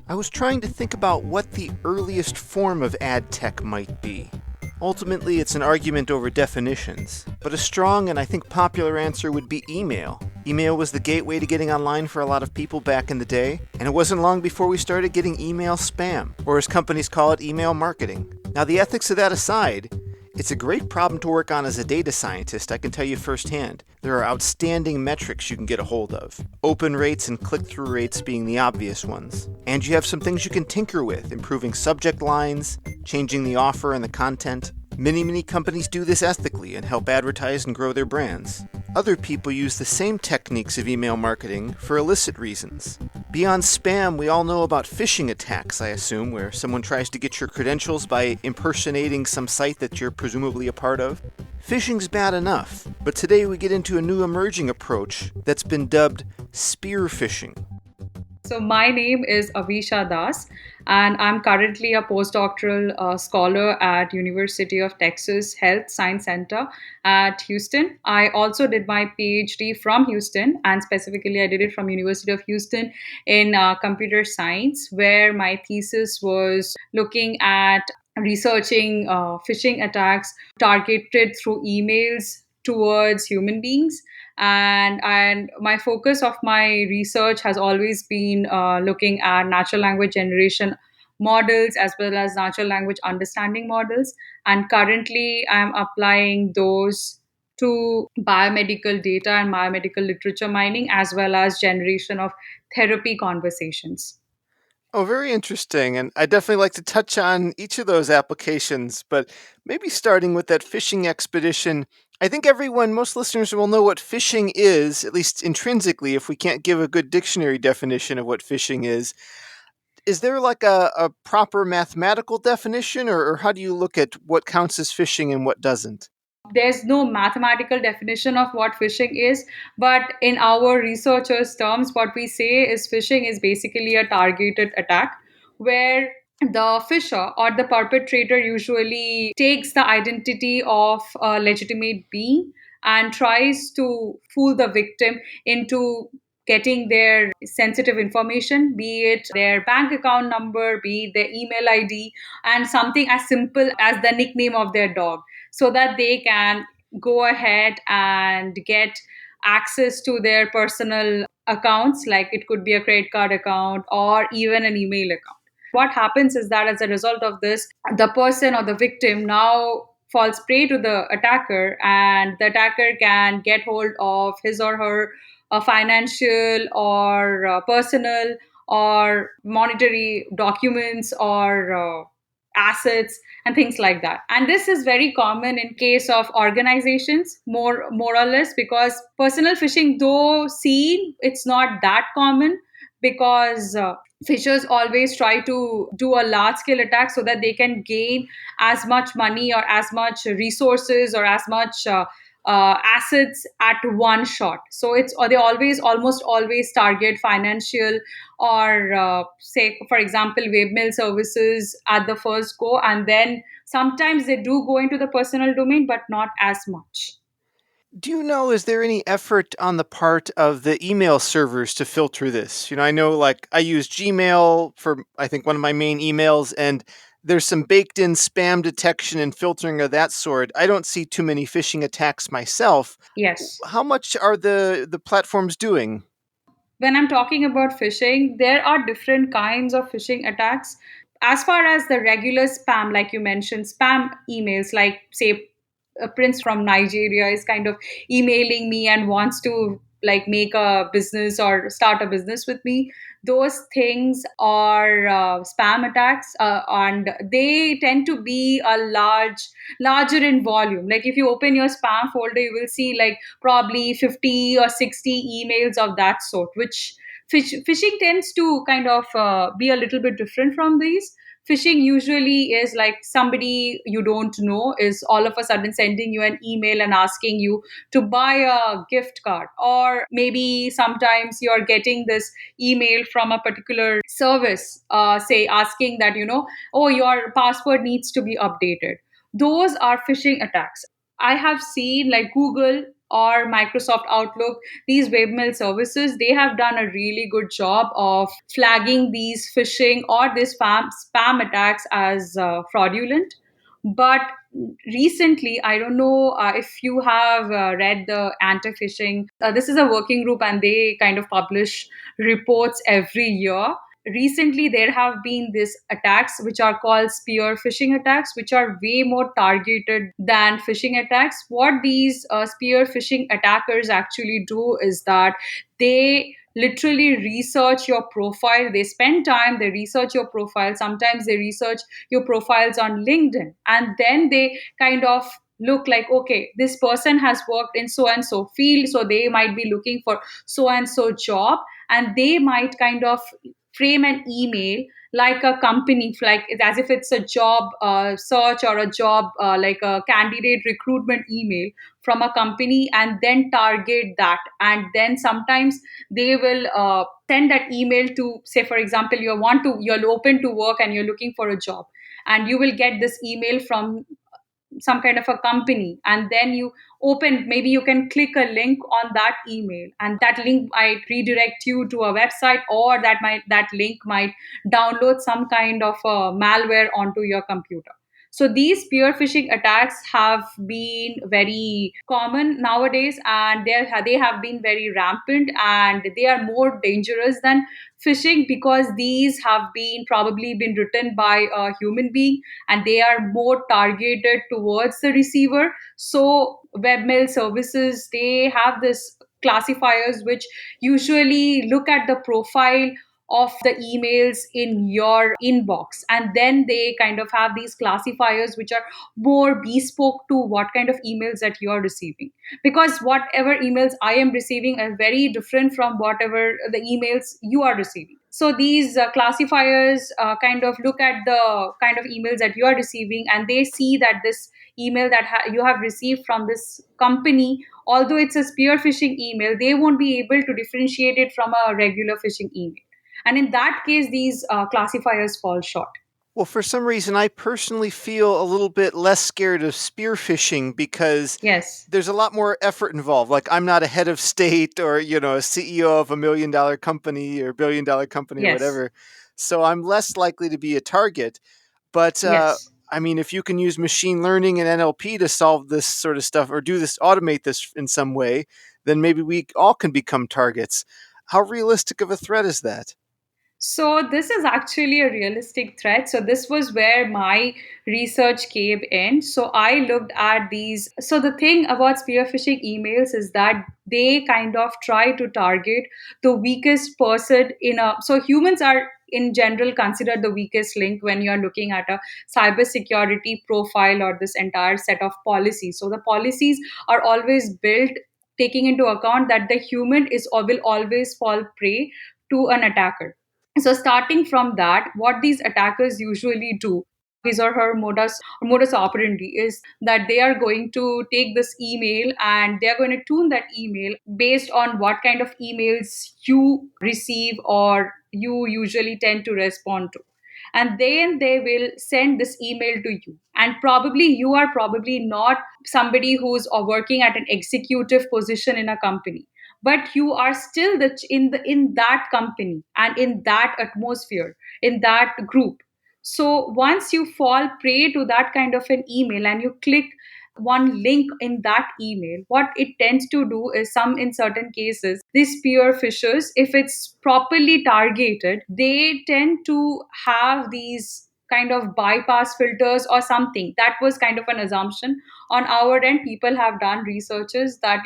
I was trying to think about what the earliest form of ad tech might be. Ultimately, it's an argument over definitions, but a strong and I think popular answer would be email. Email was the gateway to getting online for a lot of people back in the day, and it wasn't long before we started getting email spam, or as companies call it, email marketing. Now, the ethics of that aside, it's a great problem to work on as a data scientist, I can tell you firsthand. There are outstanding metrics you can get a hold of, open rates and click-through rates being the obvious ones. And you have some things you can tinker with, improving subject lines, changing the offer and the content. Many companies do this ethically and help advertise and grow their brands. Other people use the same techniques of email marketing for illicit reasons. Beyond spam, we all know about phishing attacks, I assume, where someone tries to get your credentials by impersonating some site that you're presumably a part of. Phishing's bad enough, but today we get into a new emerging approach that's been dubbed spear phishing. So my name is Avisha Das, and I'm currently a postdoctoral scholar at University of Texas Health Science Center at Houston. I also did my PhD from Houston, and specifically I did it from University of Houston in computer science, where my thesis was looking at researching phishing attacks targeted through emails towards human beings, and my focus of my research has always been looking at natural language generation models as well as natural language understanding models, and currently I'm applying those to biomedical data and biomedical literature mining as well as generation of therapy conversations. Oh, very interesting. And I definitely like to touch on each of those applications, but maybe starting with that fishing expedition. I think most listeners will know what fishing is, at least intrinsically, if we can't give a good dictionary definition of what fishing is. Is there like a proper mathematical definition, or how do you look at what counts as fishing and what doesn't? There's no mathematical definition of what phishing is, but in our researchers' terms, what we say is phishing is basically a targeted attack where the fisher or the perpetrator usually takes the identity of a legitimate being and tries to fool the victim into getting their sensitive information, be it their bank account number, be it their email ID, and something as simple as the nickname of their dog, so that they can go ahead and get access to their personal accounts, like it could be a credit card account or even an email account. What happens is that as a result of this, the person or the victim now falls prey to the attacker, and the attacker can get hold of his or her financial or personal or monetary documents or assets and things like that. And this is very common in case of organizations, more or less, because personal phishing, though seen, it's not that common, because fishers always try to do a large scale attack so that they can gain as much money or as much resources or as much assets at one shot. So it's, or they always, almost always target financial or say, for example, webmail services at the first go, and then sometimes they do go into the personal domain, but not as much. Do you know, is there any effort on the part of the email servers to filter this? I know like I use Gmail for, I think, one of my main emails, and there's some baked in spam detection and filtering of that sort. I don't see too many phishing attacks myself. Yes. How much are the platforms doing? When I'm talking about phishing, there are different kinds of phishing attacks. As far as the regular spam, like you mentioned, spam emails, like say a prince from Nigeria is kind of emailing me and wants to like make a business or start a business with me. Those things are spam attacks, and they tend to be larger in volume. Like if you open your spam folder, you will see like probably 50 or 60 emails of that sort, which phishing tends to kind of be a little bit different from these. Phishing usually is like somebody you don't know is all of a sudden sending you an email and asking you to buy a gift card, or maybe sometimes you're getting this email from a particular service, say asking that, oh, your password needs to be updated. Those are phishing attacks. I have seen like Google or Microsoft Outlook, these webmail services, they have done a really good job of flagging these phishing or these spam attacks as fraudulent. But recently, I don't know if you have read the anti-phishing. This is a working group, and they kind of publish reports every year. Recently, there have been these attacks which are called spear phishing attacks, which are way more targeted than phishing attacks. What these spear phishing attackers actually do is that they literally research your profile. They spend time, they research your profile. Sometimes they research your profiles on LinkedIn, and then they kind of look like, okay, this person has worked in so and so field, so they might be looking for so and so job, and they might kind of frame an email like a company, like as if it's a job search or a job like a candidate recruitment email from a company, and then target that. And then sometimes they will send that email to, say for example, you're open to work and you're looking for a job, and you will get this email from some kind of a company, and then you open, maybe you can click a link on that email, and that link might redirect you to a website, or that link might download some kind of malware onto your computer. So these spear phishing attacks have been very common nowadays, and they have been very rampant, and they are more dangerous than phishing because these have been probably been written by a human being, and they are more targeted towards the receiver. So webmail services, they have this classifiers which usually look at the profile of the emails in your inbox, and then they kind of have these classifiers which are more bespoke to what kind of emails that you are receiving, because whatever emails I am receiving are very different from whatever the emails you are receiving. So these classifiers kind of look at the kind of emails that you are receiving, and they see that this email that you have received from this company, although it's a spear phishing email, they won't be able to differentiate it from a regular phishing email. And in that case, these classifiers fall short. Well, for some reason, I personally feel a little bit less scared of spearfishing because Yes. there's a lot more effort involved. Like, I'm not a head of state or, a CEO of $1 million company or $1 billion company or Yes. whatever. So I'm less likely to be a target. But Yes. I mean, if you can use machine learning and NLP to solve this sort of stuff or do this, automate this in some way, then maybe we all can become targets. How realistic of a threat is that? So this is actually a realistic threat. So this was where my research came in. So I looked at these. So the thing about spear phishing emails is that they kind of try to target the weakest person in a. So humans are in general considered the weakest link when you're looking at a cybersecurity profile or this entire set of policies. So the policies are always built taking into account that the human is or will always fall prey to an attacker. So starting from that, what these attackers usually do, his or her modus operandi, is that they are going to take this email and they are going to tune that email based on what kind of emails you receive or you usually tend to respond to. And then they will send this email to you, and probably you are probably not somebody who's working at an executive position in a company, but you are still in that company and in that atmosphere, in that group. So once you fall prey to that kind of an email and you click one link in that email, what it tends to do is, some in certain cases, these spear fishers, if it's properly targeted, they tend to have these kind of bypass filters or something. That was kind of an assumption on our end. People have done researches that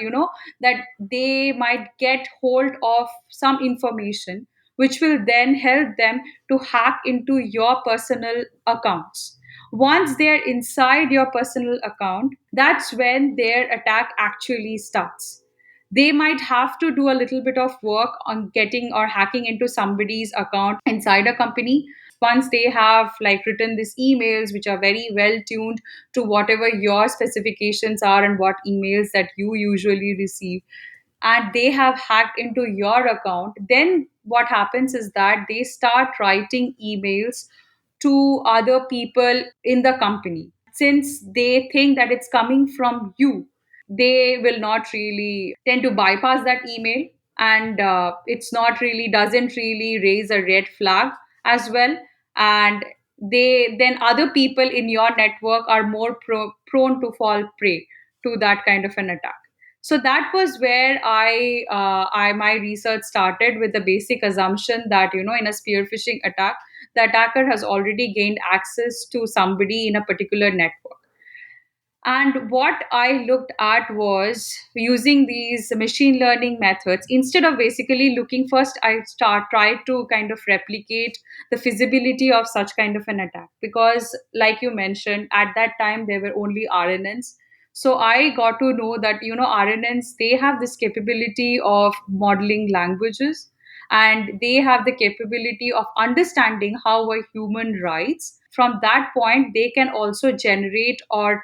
that they might get hold of some information which will then help them to hack into your personal accounts. Once they're inside your personal account, that's when their attack actually starts. They might have to do a little bit of work on getting or hacking into somebody's account inside a company. Once they have like written these emails which are very well tuned to whatever your specifications are and what emails that you usually receive, and they have hacked into your account, then what happens is that they start writing emails to other people in the company, since they think that it's coming from you. they will not really tend to bypass that email, and it's not really doesn't really raise a red flag as well. And they then other people in your network are more prone to fall prey to that kind of an attack. So that was where I my research started, with the basic assumption that, in a spear phishing attack, the attacker has already gained access to somebody in a particular network. And what I looked at was using these machine learning methods. Instead of basically looking first, I tried to kind of replicate the feasibility of such kind of an attack. Because, like you mentioned, at that time there were only RNNs. So I got to know that, RNNs, they have this capability of modeling languages, and they have the capability of understanding how a human writes. From that point, they can also generate or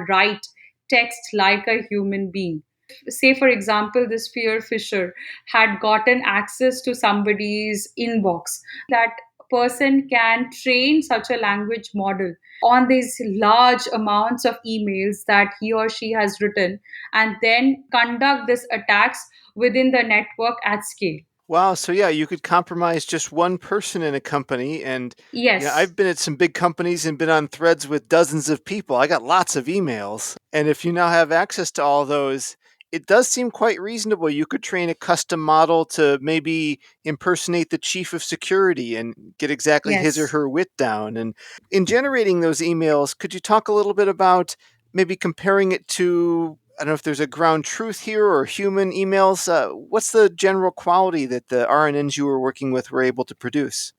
write text like a human being. Say, for example, this fear fisher had gotten access to somebody's inbox, that person can train such a language model on these large amounts of emails that he or she has written, and then conduct these attacks within the network at scale. Wow, so yeah, you could compromise just one person in a company. And Yes. I've been at some big companies and been on threads with dozens of people. I got lots of emails. And if you now have access to all those, it does seem quite reasonable. You could train a custom model to maybe impersonate the chief of security and get exactly his or Yes. her wit down. And in generating those emails, could you talk a little bit about maybe comparing it to, I don't know if there's a ground truth here or human emails? What's the general quality that the RNNs you were working with were able to produce?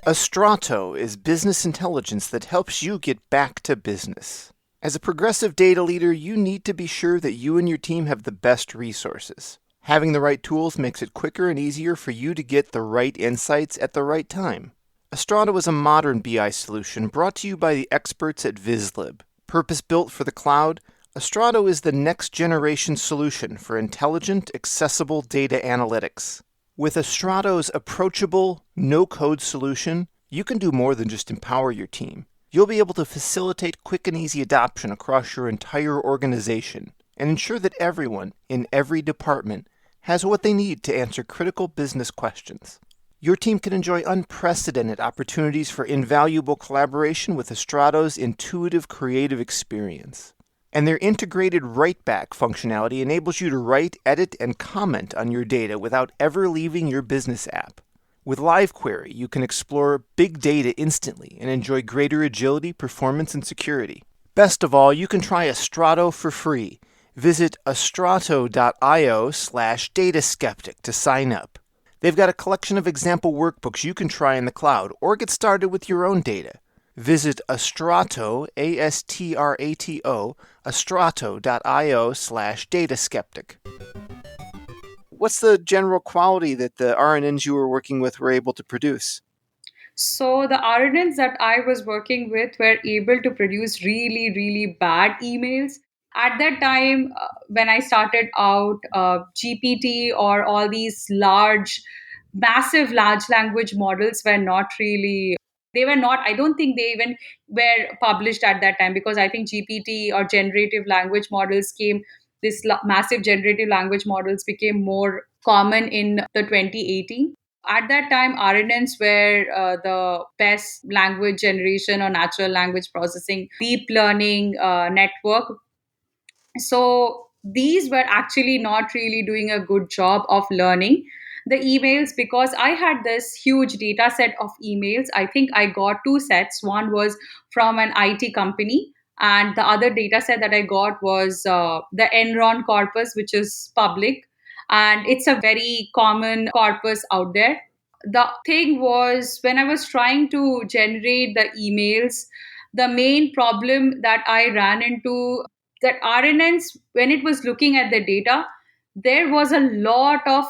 A Strato is business intelligence that helps you get back to business. As a progressive data leader, you need to be sure that you and your team have the best resources. Having the right tools makes it quicker and easier for you to get the right insights at the right time. Astrato is a modern BI solution brought to you by the experts at Vizlib. Purpose-built for the cloud, Astrato is the next-generation solution for intelligent, accessible data analytics. With Astrato's approachable, no-code solution, you can do more than just empower your team. You'll be able to facilitate quick and easy adoption across your entire organization and ensure that everyone in every department has what they need to answer critical business questions. Your team can enjoy unprecedented opportunities for invaluable collaboration with Astrato's intuitive creative experience. And their integrated write-back functionality enables you to write, edit, and comment on your data without ever leaving your business app. With Live Query, you can explore big data instantly and enjoy greater agility, performance, and security. Best of all, you can try Astrato for free. Visit astrato.io/dataskeptic to sign up. They've got a collection of example workbooks you can try in the cloud or get started with your own data. Visit Astrato, ASTRATO, astrato.io/dataskeptic. What's the general quality that the RNNs you were working with were able to produce? So the RNNs that I was working with were able to produce really, really bad emails. At that time, when I started out, GPT or all these massive large language models were not really, they were not, I don't think they even were published at that time, because I think GPT or generative language models came, massive generative language models became more common in the 2018. At that time, RNNs were the best language generation or natural language processing deep learning network. So these were actually not really doing a good job of learning the emails, because I had this huge data set of emails. I think I got two sets. One was from an IT company, and the other data set that I got was the Enron corpus, which is public, and it's a very common corpus out there. The thing was, when I was trying to generate the emails, the main problem that I ran into, that RNNs, when it was looking at the data, there was a lot of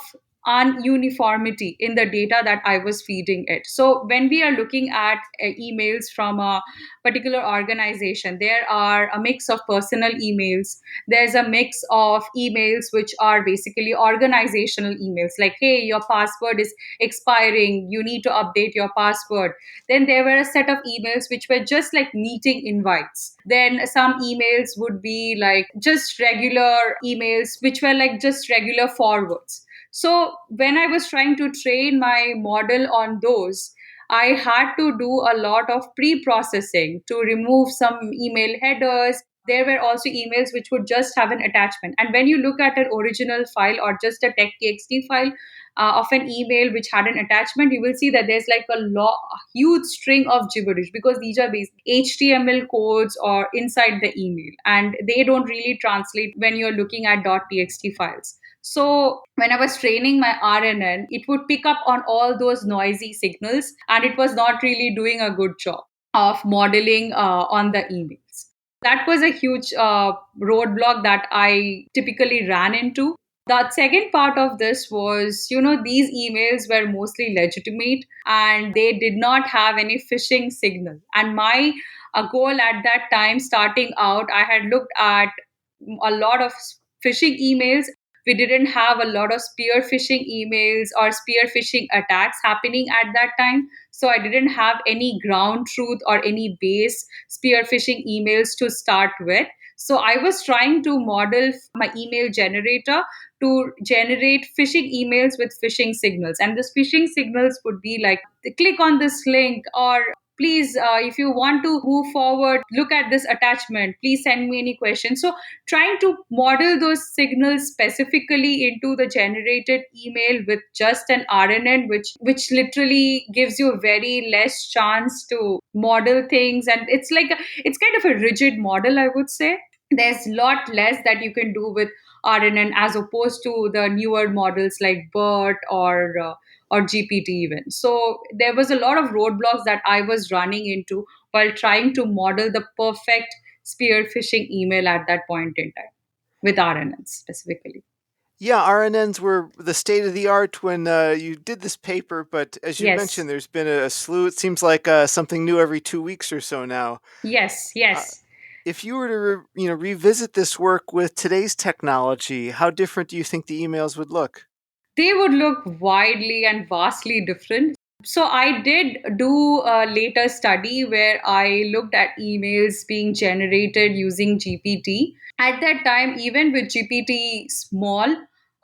ununiformity in the data that I was feeding it. So when we are looking at emails from a particular organization, there are a mix of personal emails. There's a mix of emails which are basically organizational emails, like, hey, your password is expiring, you need to update your password. Then there were a set of emails which were just like meeting invites. Then some emails would be like just regular emails which were like just regular forwards. So when I was trying to train my model on those, I had to do a lot of pre processing to remove some email headers. There were also emails which would just have an attachment. And when you look at an original file or just a text.txt file of an email which had an attachment, you will see that there's like a huge string of gibberish, because these are based HTML codes or inside the email, and they don't really translate when you're looking at .txt files. So when I was training my RNN, it would pick up on all those noisy signals, and it was not really doing a good job of modeling on the emails. That was a huge roadblock that I typically ran into. The second part of this was, these emails were mostly legitimate and they did not have any phishing signal. And my goal at that time, starting out, I had looked at a lot of phishing emails. We didn't have a lot of spear phishing emails or spear phishing attacks happening at that time. So I didn't have any ground truth or any base spear phishing emails to start with. So I was trying to model my email generator to generate phishing emails with phishing signals. And these phishing signals would be like, click on this link, or please, if you want to move forward, look at this attachment, please send me any questions. So trying to model those signals specifically into the generated email with just an RNN, which literally gives you very less chance to model things. And it's kind of a rigid model, I would say. There's a lot less that you can do with RNN as opposed to the newer models like BERT or GPT even. So there was a lot of roadblocks that I was running into while trying to model the perfect spear phishing email at that point in time with RNNs specifically. Yeah, RNNs were the state of the art when you did this paper, but as you Yes, mentioned, there's been a slew. It seems like something new every 2 weeks or so now. yes, Uh, yes. if you were to revisit this work with today's technology, how different do you think the emails would look? They would look widely and vastly different. So I did do a later study where I looked at emails being generated using GPT. At that time, even with GPT small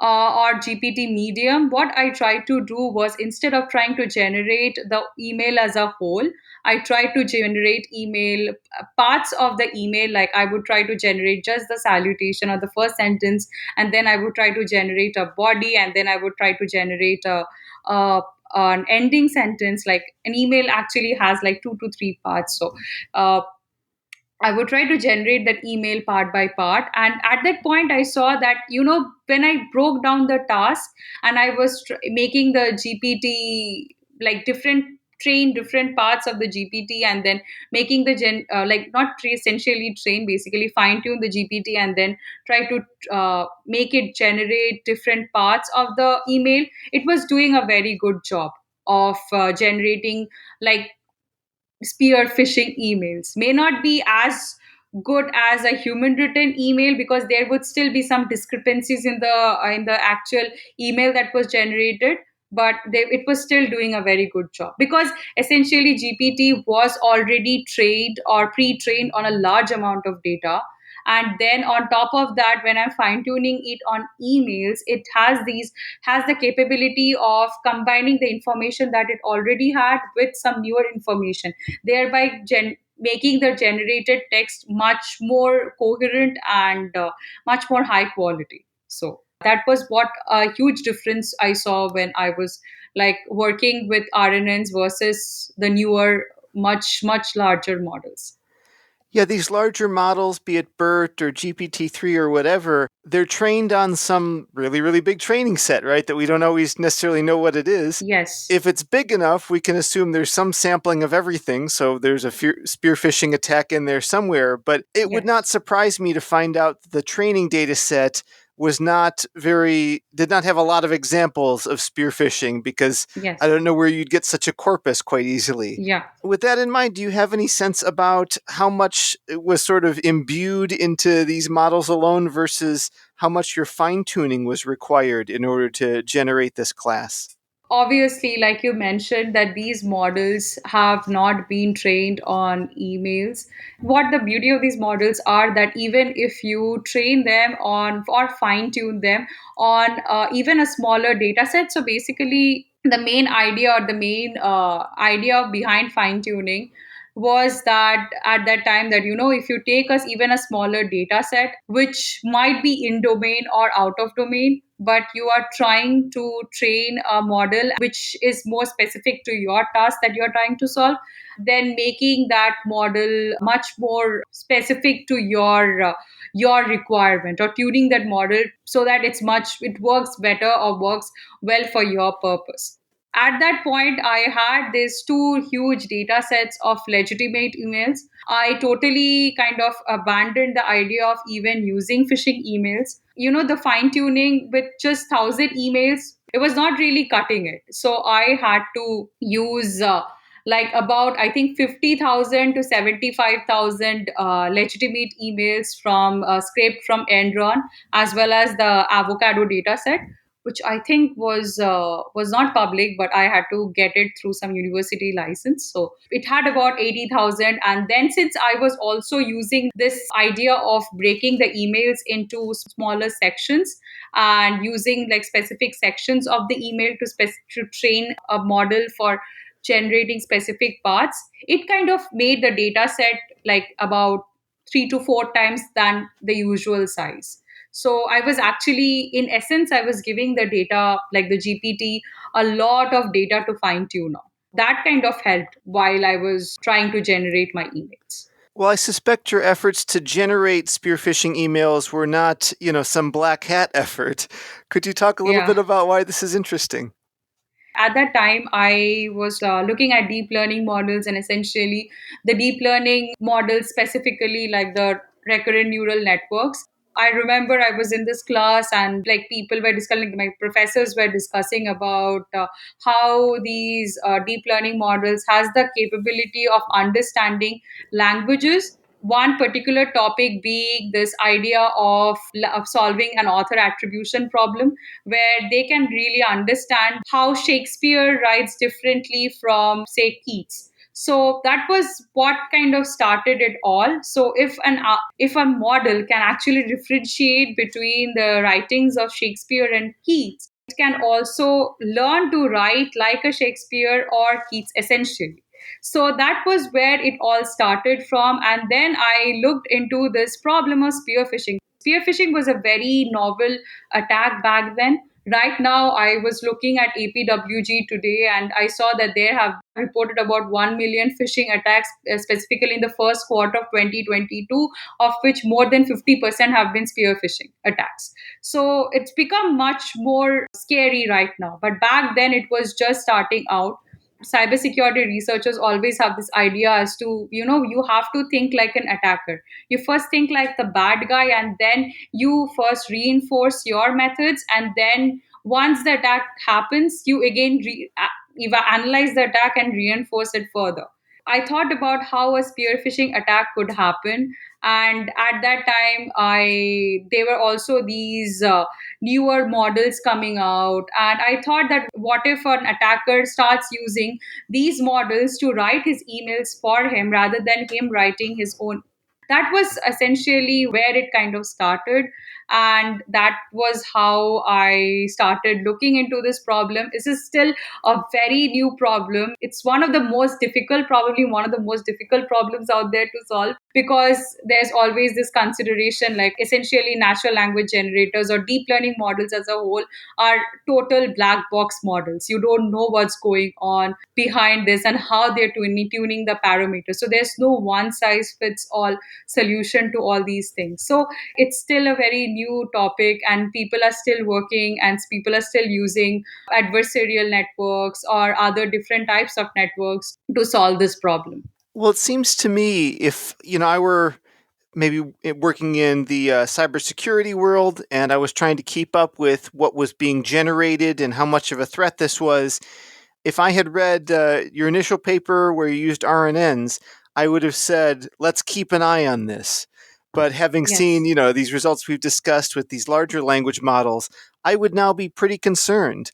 or GPT medium, what I tried to do was, instead of trying to generate the email as a whole, I tried to generate email parts of the email. Like I would try to generate just the salutation or the first sentence, and then I would try to generate a body, and then I would try to generate a an ending sentence. Like an email actually has like 2 to 3 parts. So uh, I would try to generate that email part by part. And at that point, I saw that, when I broke down the task and I was making the GPT like train different parts of the GPT, and then making the like not essentially train, basically fine tune the GPT, and then try to make it generate different parts of the email. It was doing a very good job of generating like spear phishing emails. May not be as good as a human written email, because there would still be some discrepancies in the actual email that was generated, but it was still doing a very good job, because essentially GPT was already trained or pre-trained on a large amount of data. And then on top of that, when I'm fine tuning it on emails, it has the capability of combining the information that it already had with some newer information, thereby making the generated text much more coherent and much more high quality. So that was what a huge difference I saw when I was like working with RNNs versus the newer, much larger models. Yeah, these larger models, be it BERT or GPT-3 or whatever, they're trained on some really, really big training set, right? That we don't always necessarily know what it is. Yes, If it's big enough, we can assume there's some sampling of everything, so there's a spear phishing attack in there somewhere. But it would not yes. surprise me to find out that the training data set did not have a lot of examples of spear phishing because I Yes. don't know where you'd get such a corpus quite easily. Yeah. With that in mind, do you have any sense about how much was sort of imbued into these models alone versus how much your fine tuning was required in order to generate this class? Obviously, like you mentioned, that these models have not been trained on emails. What the beauty of these models are that even if you train them on or fine tune them on even a smaller data set, so basically the main idea or the main idea behind fine tuning was that at that time that if you take us even a smaller data set which might be in domain or out of domain, but you are trying to train a model which is more specific to your task that you're trying to solve, then making that model much more specific to your requirement, or tuning that model so that it works better or works well for your purpose. At that point, I had these two huge data sets of legitimate emails. I totally kind of abandoned the idea of even using phishing emails. The fine tuning with just 1,000 emails, it was not really cutting it. So I had to use like about, I think, 50,000 to 75,000 legitimate emails from scraped from Enron, as well as the avocado data set, which I think was not public, but I had to get it through some university license. So it had about 80,000. And then since I was also using this idea of breaking the emails into smaller sections and using like specific sections of the email to train a model for generating specific parts, it kind of made the data set like about 3 to 4 times than the usual size. So I was actually, in essence, I was giving the data, like the GPT, a lot of data to fine tune on. That kind of helped while I was trying to generate my emails. Well, I suspect your efforts to generate spear phishing emails were not, some black hat effort. Could you talk a little bit Yeah. about why this is interesting? At that time, I was looking at deep learning models, and essentially the deep learning models, specifically like the recurrent neural networks. I remember I was in this class and like people were discussing, my professors were discussing about how these deep learning models has the capability of understanding languages. One particular topic being this idea of solving an author attribution problem, where they can really understand how Shakespeare writes differently from, say, Keats. So that was what kind of started it all. So if a model can actually differentiate between the writings of Shakespeare and Keats, it can also learn to write like a Shakespeare or Keats essentially. So that was where it all started from. And then I looked into this problem of spearfishing. Spearfishing was a very novel attack back then. Right now, I was looking at APWG today and I saw that they have reported about 1 million phishing attacks, specifically in the first quarter of 2022, of which more than 50% have been spearfishing attacks. So it's become much more scary right now. But back then, it was just starting out. Cybersecurity researchers always have this idea as to, you have to think like an attacker. You first think like the bad guy, and then you first reinforce your methods, and then once the attack happens, you again analyze the attack and reinforce it further. I thought about how a spearfishing attack could happen, and at that time, I there were also these newer models coming out, and I thought that what if an attacker starts using these models to write his emails for him rather than him writing his own. That was essentially where it kind of started, and that was how I started looking into this problem. This is still a very new problem. It's one of the most difficult, probably one of the most difficult problems out there to solve, because there's always this consideration, like essentially natural language generators or deep learning models as a whole are total black box models. You don't know what's going on behind this and how they're tuning the parameters. So there's no one size fits all solution to all these things. So it's still a very new topic, and people are still working and people are still using adversarial networks or other different types of networks to solve this problem. Well, it seems to me if, I were maybe working in the cybersecurity world, and I was trying to keep up with what was being generated and how much of a threat this was. If I had read your initial paper where you used RNNs, I would have said, let's keep an eye on this. But having seen, Yes. these results we've discussed with these larger language models, I would now be pretty concerned.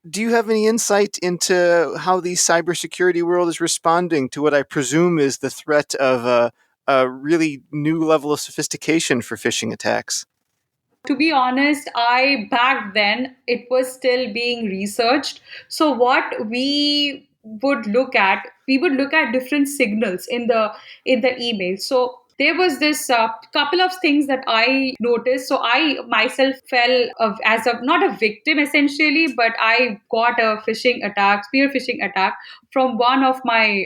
Do you have any insight into how the cybersecurity world is responding to what I presume is the threat of a really new level of sophistication for phishing attacks? To be honest, I back then it was still being researched. So what we would look at different signals in the email. So there was this couple of things that I noticed. So I myself fell as a not a victim essentially, but I got a phishing attack, spear phishing attack from one of my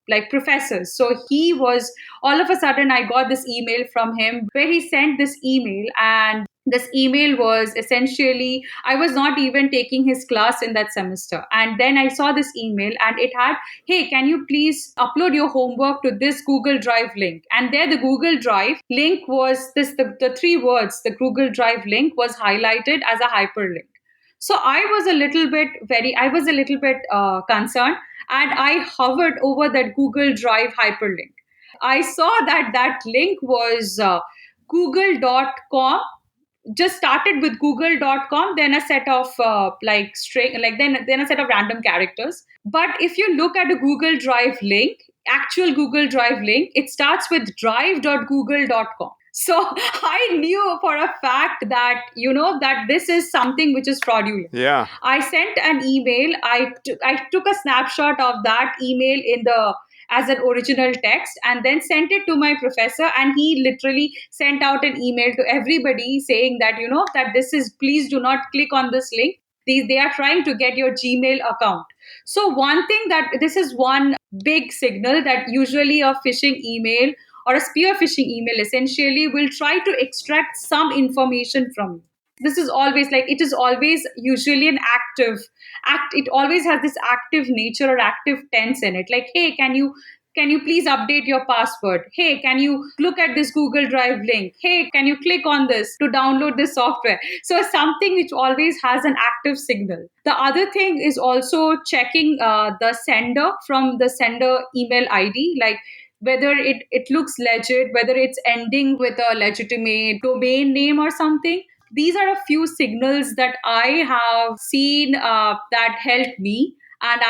like professors. So he was all of a sudden I got this email from him where he sent this email, and this email was essentially I was not even taking his class in that semester, and then I saw this email and it had, hey, can you please upload your homework to this Google Drive link? And there the Google Drive link was this, the three words, the Google Drive link was highlighted as a hyperlink. So I was a little bit concerned, and I hovered over that Google Drive hyperlink. I saw that that link was google.com, just started with google.com, then a set of like string, like then a set of random characters. But if you look at a Google Drive link, actual Google Drive link, it starts with drive.google.com. So I knew for a fact that that this is something which is fraudulent. Yeah. I sent an email. I took a snapshot of that email in the as an original text and then sent it to my professor, and he literally sent out an email to everybody saying that that this is, please do not click on this link. They are trying to get your Gmail account. So one thing, that this is one big signal that usually a phishing email or a spear phishing email essentially will try to extract some information from you. This is always like, it is always usually an active act, it always has this active nature or active tense in it, like, hey, can you please update your password? Hey, can you look at this Google Drive link? Hey, can you click on this to download this software? So something which always has an active signal. The other thing is also checking the sender, from the sender email ID, like whether it looks legit, whether it's ending with a legitimate domain name or something. These are a few signals that I have seen that helped me. And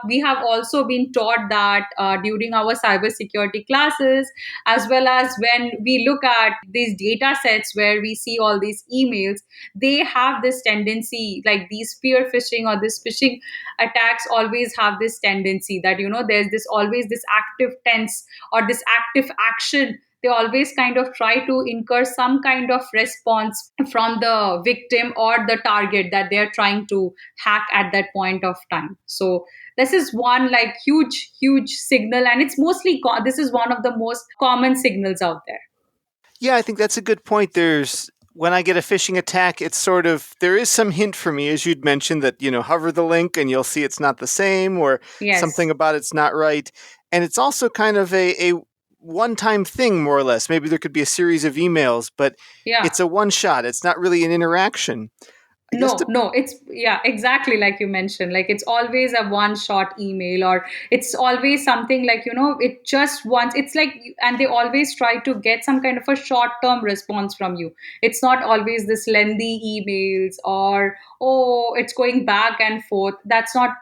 we have also been taught that during our cybersecurity classes, as well as when we look at these data sets where we see all these emails, they have this tendency, like these spear phishing or this phishing attacks always have this tendency that there's this always this active tense or this active action. They always kind of try to incur some kind of response from the victim or the target that they're trying to hack at that point of time. So this is one like huge signal, and it's mostly this is one of the most common signals out there. Yeah, I think that's a good point. When I get a phishing attack, it's sort of, there is some hint for me, as you'd mentioned, that, hover the link and you'll see it's not the same, or Yes. something about it's not right. And it's also kind of a one time thing, more or less. Maybe there could be a series of emails, but Yeah. it's a one shot. It's not really an interaction. I guess No, it's, yeah, exactly like you mentioned. Like it's always a one shot email, or it's always something like, it just wants, it's like, and they always try to get some kind of a short term response from you. It's not always this lengthy emails or, oh, it's going back and forth. That's not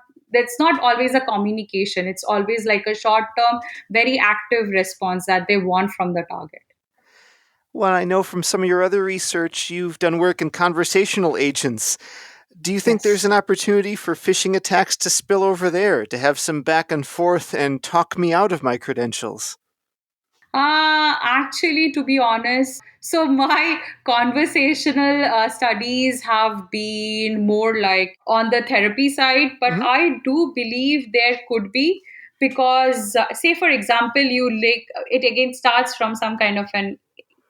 always a communication. It's always like a short term, very active response that they want from the target. well, I know from some of your other research, you've done work in conversational agents. Do you think there's Yes. an opportunity for phishing attacks to spill over there, to have some back and forth and talk me out of my credentials? Actually, to be honest, so my conversational studies have been more like on the therapy side, but Hmm. I do believe there could be, because, say, for example, you like it again starts from some kind of an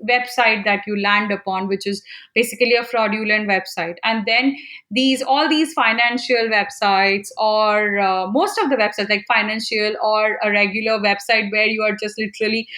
website that you land upon, which is basically a fraudulent website, and then all these financial websites, or most of the websites like financial or a regular website where you are just literally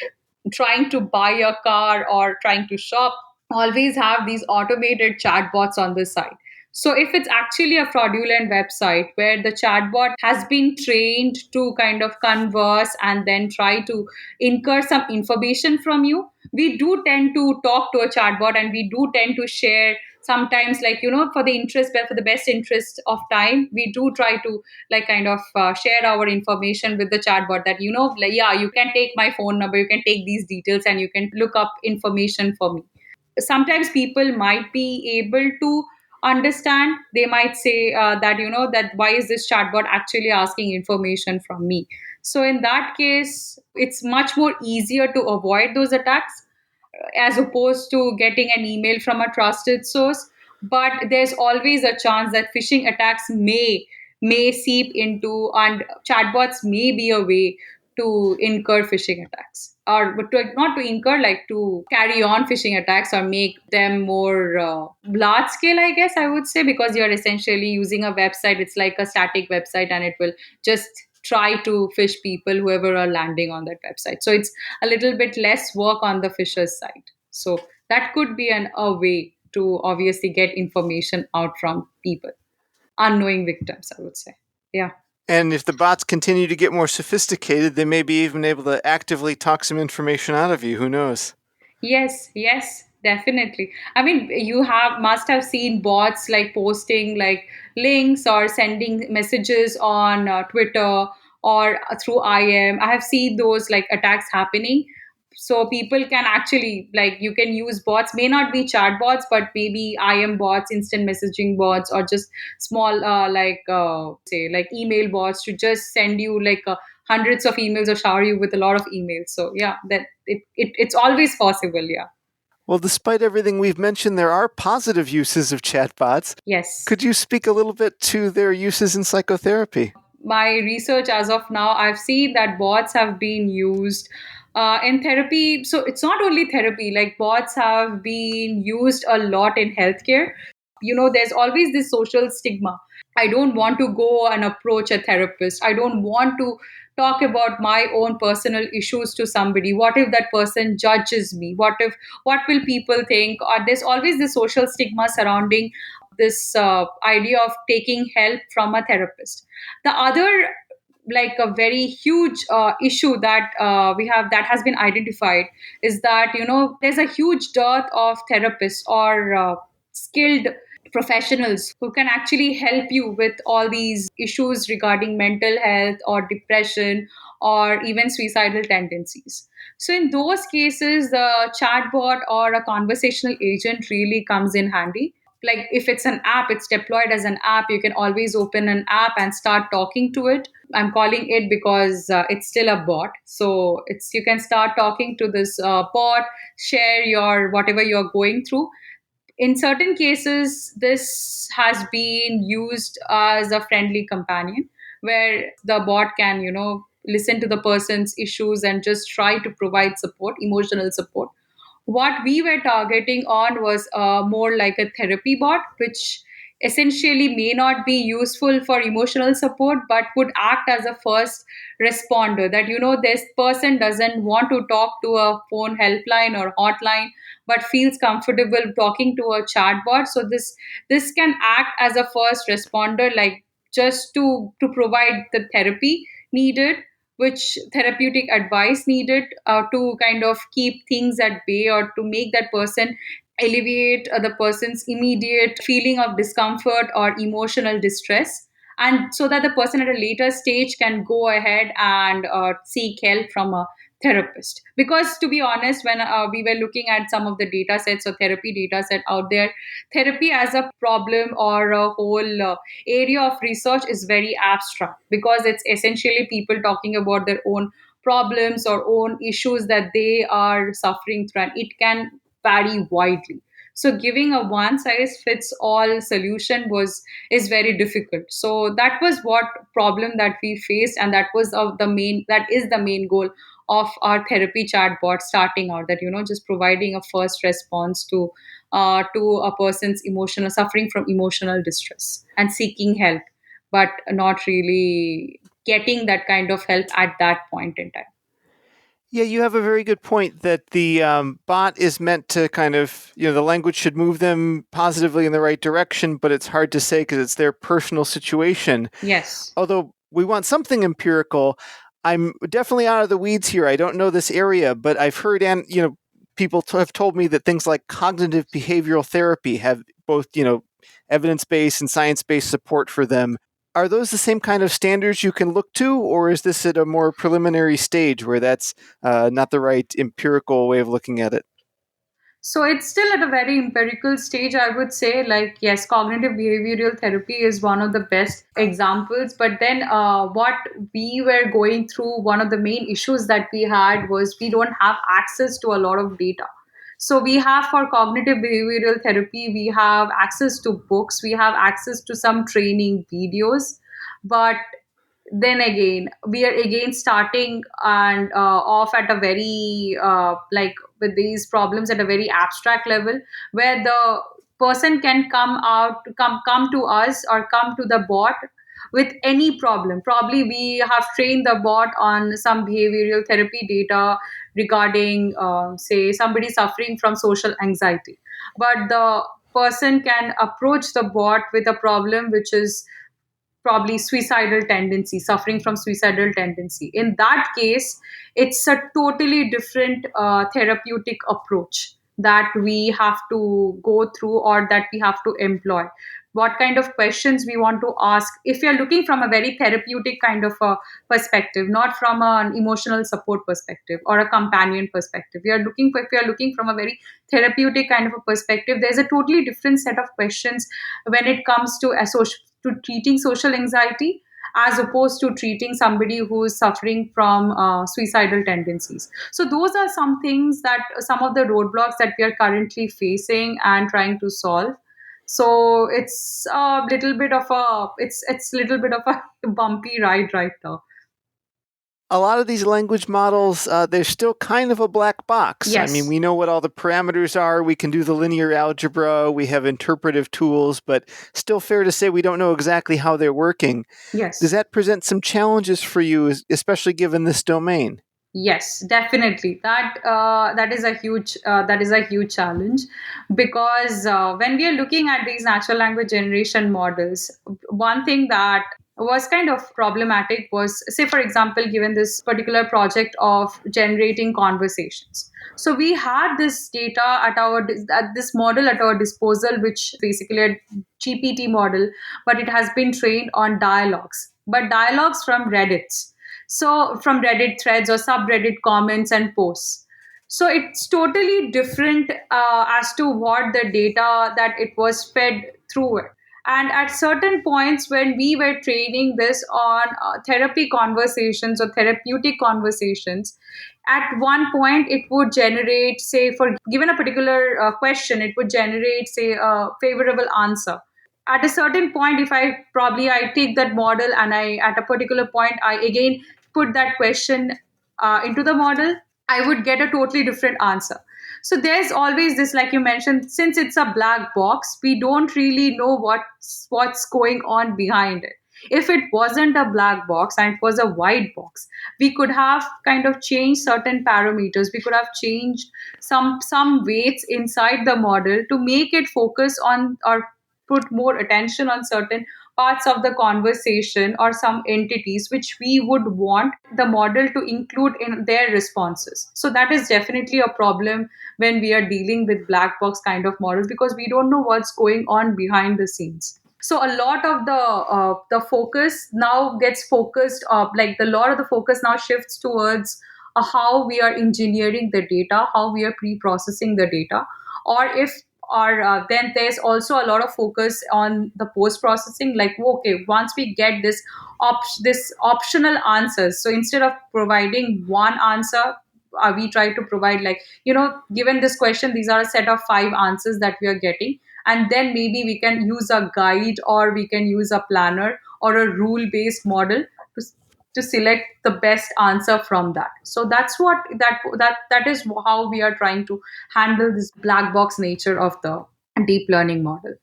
trying to buy a car or trying to shop always have these automated chatbots on the side. So if it's actually a fraudulent website where the chatbot has been trained to kind of converse and then try to incur some information from you, we do tend to talk to a chatbot and we do tend to share sometimes, like, for the interest, for the best interest of time, we do try to like kind of share our information with the chatbot that, like, yeah, you can take my phone number, you can take these details and you can look up information for me. Sometimes people might be able to understand. They might say that, that why is this chatbot actually asking information from me. So in that case, it's much more easier to avoid those attacks as opposed to getting an email from a trusted source. But there's always a chance that phishing attacks may seep into, and chatbots may be a way to incur phishing attacks, or not to incur, like to carry on phishing attacks or make them more large scale, I guess I would say, because you're essentially using a website. It's like a static website and it will just try to fish people, whoever are landing on that website. So it's a little bit less work on the fisher's side. So that could be a way to obviously get information out from people, unknowing victims, I would say. Yeah. And if the bots continue to get more sophisticated, they may be even able to actively talk some information out of you. Who knows? Yes, yes, definitely. I mean, you have must have seen bots like posting like links or sending messages on Twitter or through IM. I have seen those like attacks happening. So people can actually, like, you can use bots, may not be chat bots, but maybe IM bots, instant messaging bots, or just small like say like email bots to just send you like hundreds of emails or shower you with a lot of emails. So yeah, that it's always possible. Yeah. Well, despite everything we've mentioned, there are positive uses of chatbots. Yes. Could you speak a little bit to their uses in psychotherapy? My research as of now, I've seen that bots have been used in therapy. So it's not only therapy, like bots have been used a lot in healthcare. There's always this social stigma. I don't want to go and approach a therapist. I don't want to talk about my own personal issues to somebody. What if that person judges me? What will people think? Or there's always this social stigma surrounding this idea of taking help from a therapist. The other, like a very huge issue that we have that has been identified, is that there's a huge dearth of therapists or skilled professionals who can actually help you with all these issues regarding mental health or depression or even suicidal tendencies. So in those cases, the chatbot or a conversational agent really comes in handy. Like if it's an app, it's deployed as an app, you can always open an app and start talking to it. I'm calling it because it's still a bot. So it's, you can start talking to this bot, share your whatever you're going through. In certain cases, this has been used as a friendly companion where the bot can, listen to the person's issues and just try to provide support, emotional support. What we were targeting on was more like a therapy bot, which essentially may not be useful for emotional support but would act as a first responder, that this person doesn't want to talk to a phone helpline or hotline but feels comfortable talking to a chatbot. So this can act as a first responder, like just to provide the therapy needed, which therapeutic advice needed to kind of keep things at bay or to make that person alleviate the person's immediate feeling of discomfort or emotional distress, and so that the person at a later stage can go ahead and seek help from a therapist. Because to be honest, when we were looking at some of the data sets or therapy data set out there, therapy as a problem or a whole area of research is very abstract, because it's essentially people talking about their own problems or own issues that they are suffering through, and it can vary widely. So giving a one size fits all solution was is very difficult. So that was what problem that we faced, and that was of the main that is the main goal of our therapy chatbot starting out, that just providing a first response to a person's emotional suffering from emotional distress and seeking help, but not really getting that kind of help at that point in time. Yeah, you have a very good point that the bot is meant to kind of, the language should move them positively in the right direction, but it's hard to say because it's their personal situation. Yes. Although we want something empirical, I'm definitely out of the weeds here. I don't know this area, but I've heard, and people have told me that things like cognitive behavioral therapy have both, evidence-based and science-based support for them. Are those the same kind of standards you can look to, or is this at a more preliminary stage where that's not the right empirical way of looking at it? So it's still at a very empirical stage, I would say. Like, yes, cognitive behavioral therapy is one of the best examples. But then, what we were going through, one of the main issues that we had was we don't have access to a lot of data. So we have for cognitive behavioral therapy, we have access to books, we have access to some training videos, but then again we are again starting and off at a very like with these problems at a very abstract level where the person can come to us or come to the bot with any problem. Probably we have trained the bot on some behavioral therapy data regarding say somebody suffering from social anxiety, but the person can approach the bot with a problem which is probably suicidal tendency, suffering from suicidal tendency. In that case, it's a totally different therapeutic approach that we have to go through or that we have to employ. What kind of questions we want to ask if you're looking from a very therapeutic kind of a perspective, not from an emotional support perspective or a companion perspective. We are looking for, if you're looking from a very therapeutic kind of a perspective, there's a totally different set of questions when it comes to to treating social anxiety as opposed to treating somebody who is suffering from suicidal tendencies. So those are some things that some of the roadblocks that we are currently facing and trying to solve. So it's a little bit of a it's little bit of a bumpy ride right now. A lot of these language models, they're still kind of a black box. I mean, Yes. we know what all the parameters are. We can do the linear algebra. We have interpretive tools, but still fair to say we don't know exactly how they're working. Does Yes. that present some challenges for you, especially given this domain? Yes, definitely. That is a huge challenge because when we are looking at these natural language generation models, one thing that was kind of problematic was, say, for example, given this particular project of generating conversations. So we had this data at this model at our disposal, which basically a GPT model, but it has been trained on dialogues, but dialogues from Reddit, so from Reddit threads or subreddit comments and posts. So it's totally different as to what the data that it was fed through it. And at certain points when we were training this on therapy conversations or therapeutic conversations, at one point it would generate, say, for given a particular question, it would generate, say, a favorable answer. At a certain point, if I take that model and I at a particular point I again put that question into the model, I would get a totally different answer. So there's always this, like you mentioned, since it's a black box, we don't really know what's going on behind it. If it wasn't a black box and it was a white box, we could have kind of changed certain parameters, we could have changed some weights inside the model to make it focus on or put more attention on certain parts of the conversation or some entities which we would want the model to include in their responses. So that is definitely a problem when we are dealing with black box kind of models because we don't know what's going on behind the scenes. So a lot of the focus now gets focused like the lot of the focus now shifts towards how we are engineering the data, how we are pre-processing the data, or if or then there's also a lot of focus on the post processing, like okay, once we get this optional answers, so instead of providing one answer, we try to provide, like, given this question, these are a set of five answers that we are getting, and then maybe we can use a guide or we can use a planner or a rule based model to to select the best answer from that. So that's what that is how we are trying to handle this black box nature of the deep learning model.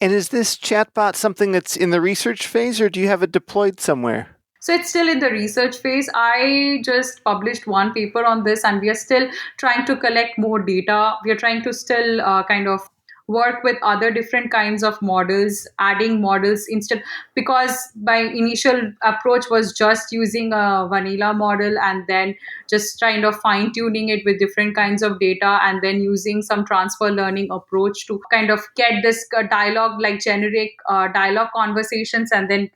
And is this chatbot something that's in the research phase, or do you have it deployed somewhere? So it's still in the research phase. I just published one paper on this, and we are still trying to collect more data. We are trying to still kind of work with other different kinds of models, adding models instead, because my initial approach was just using a vanilla model and then just kind of fine tuning it with different kinds of data, and then using some transfer learning approach to kind of get this dialogue, like generic dialogue conversations, and then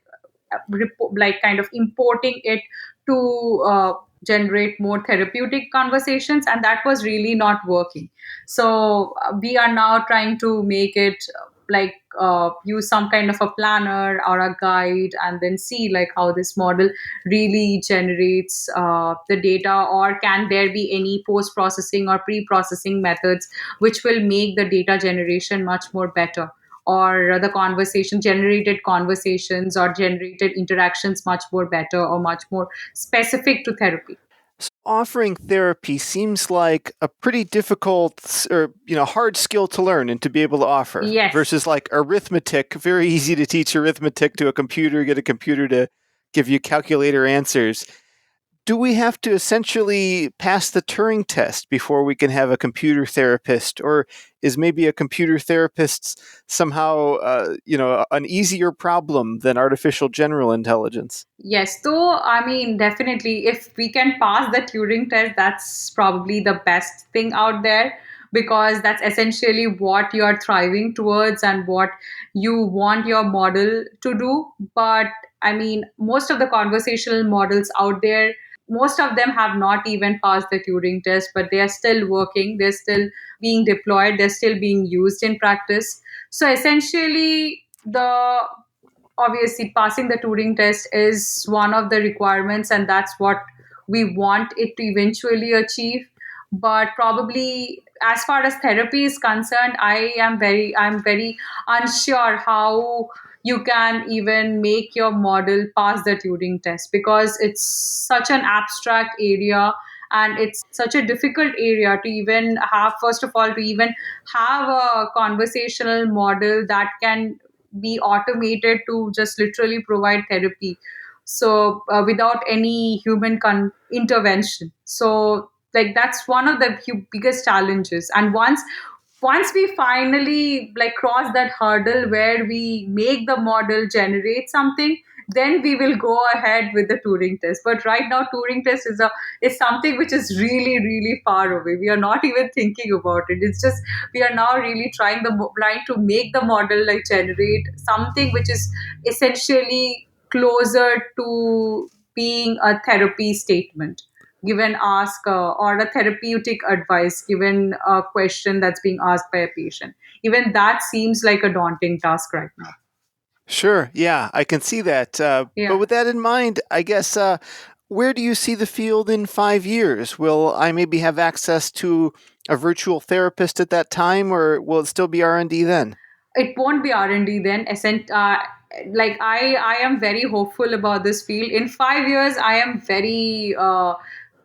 like kind of importing it to generate more therapeutic conversations, and that was really not working. So we are now trying to make it like use some kind of a planner or a guide, and then see like how this model really generates the data, or can there be any post processing or pre processing methods which will make the data generation much more better, or the conversation generated conversations or generated interactions much more better or much more specific to therapy. So offering therapy seems like a pretty difficult or hard skill to learn and to be able to offer Yes. versus like arithmetic, very easy to teach arithmetic to a computer, get a computer to give you calculator answers. Do we have to essentially pass the Turing test before we can have a computer therapist, or is maybe a computer therapist somehow, an easier problem than artificial general intelligence? Yes, though, I mean, definitely, if we can pass the Turing test, that's probably the best thing out there, because that's essentially what you are thriving towards and what you want your model to do. But I mean, most of the conversational models out there, most of them have not even passed the Turing test, but they are still working, they're still being deployed, they're still being used in practice. So essentially, the obviously passing the Turing test is one of the requirements, and that's what we want it to eventually achieve. But probably as far as therapy is concerned, I'm very unsure how you can even make your model pass the Turing test, because it's such an abstract area, and it's such a difficult area to even have, first of all, to even have a conversational model that can be automated to just literally provide therapy, so without any human intervention. So like that's one of the biggest challenges, and once we finally like cross that hurdle where we make the model generate something, then we will go ahead with the Turing test. But right now, Turing test is something which is really really far away. We are not even thinking about it. It's just we are now really trying to make the model like generate something which is essentially closer to being a therapy statement given ask or a therapeutic advice given a question that's being asked by a patient. Even that seems like a daunting task right now. Sure, yeah, I can see that. But Yeah. with that in mind, I guess, where do you see the field in 5 years? Will I maybe have access to a virtual therapist at that time, or will it still be R&D then? It won't be R&D then. Like I am very hopeful about this field. In 5 years, I am very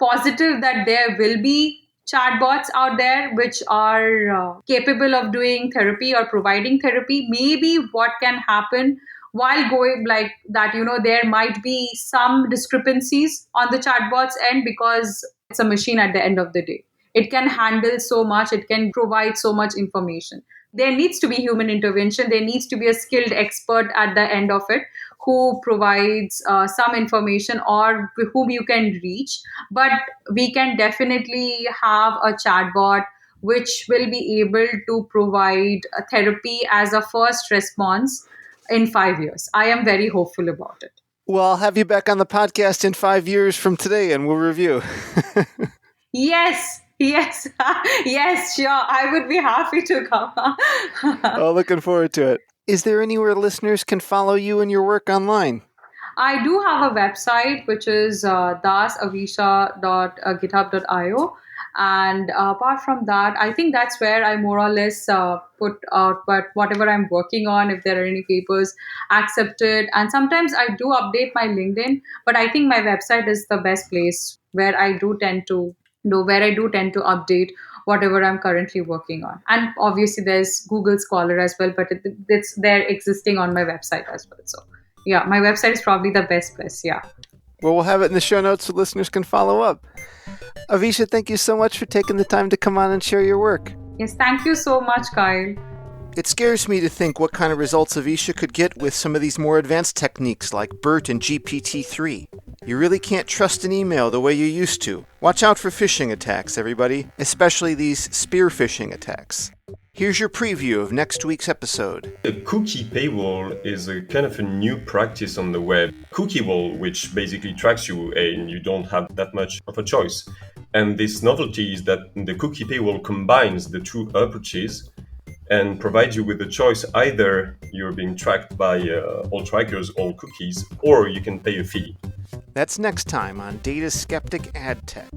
positive that there will be chatbots out there which are capable of doing therapy or providing therapy. Maybe what can happen while going like that, there might be some discrepancies on the chatbot's end, because it's a machine at the end of the day. It can handle so much, it can provide so much information. There needs to be human intervention, there needs to be a skilled expert at the end of it who provides some information or whom you can reach. But we can definitely have a chatbot which will be able to provide a therapy as a first response in 5 years. I am very hopeful about it. Well, I'll have you back on the podcast in 5 years from today and we'll review. Yes, yes, yes, sure, I would be happy to come. Oh, looking forward to it. Is there anywhere listeners can follow you and your work online? I do have a website which is dasavisha.github.io. And apart from that, I think that's where I more or less put out but whatever I'm working on, if there are any papers accepted. And sometimes I do update my LinkedIn, but I think my website is the best place where I do tend to update whatever I'm currently working on. And obviously, there's Google Scholar as well, but it's there existing on my website as well. So yeah, my website is probably the best place. Yeah. Well, we'll have it in the show notes so listeners can follow up. Avisha, thank you so much for taking the time to come on and share your work. Yes, thank you so much, Kyle. It scares me to think what kind of results Avisha could get with some of these more advanced techniques like BERT and GPT-3. You really can't trust an email the way you used to. Watch out for phishing attacks, everybody, especially these spear phishing attacks. Here's your preview of next week's episode. A cookie paywall is a kind of a new practice on the web. Cookie wall, which basically tracks you and you don't have that much of a choice. And this novelty is that the cookie paywall combines the two approaches and provides you with a choice. Either you're being tracked by all trackers, all cookies, or you can pay a fee. That's next time on Data Skeptic Ad Tech.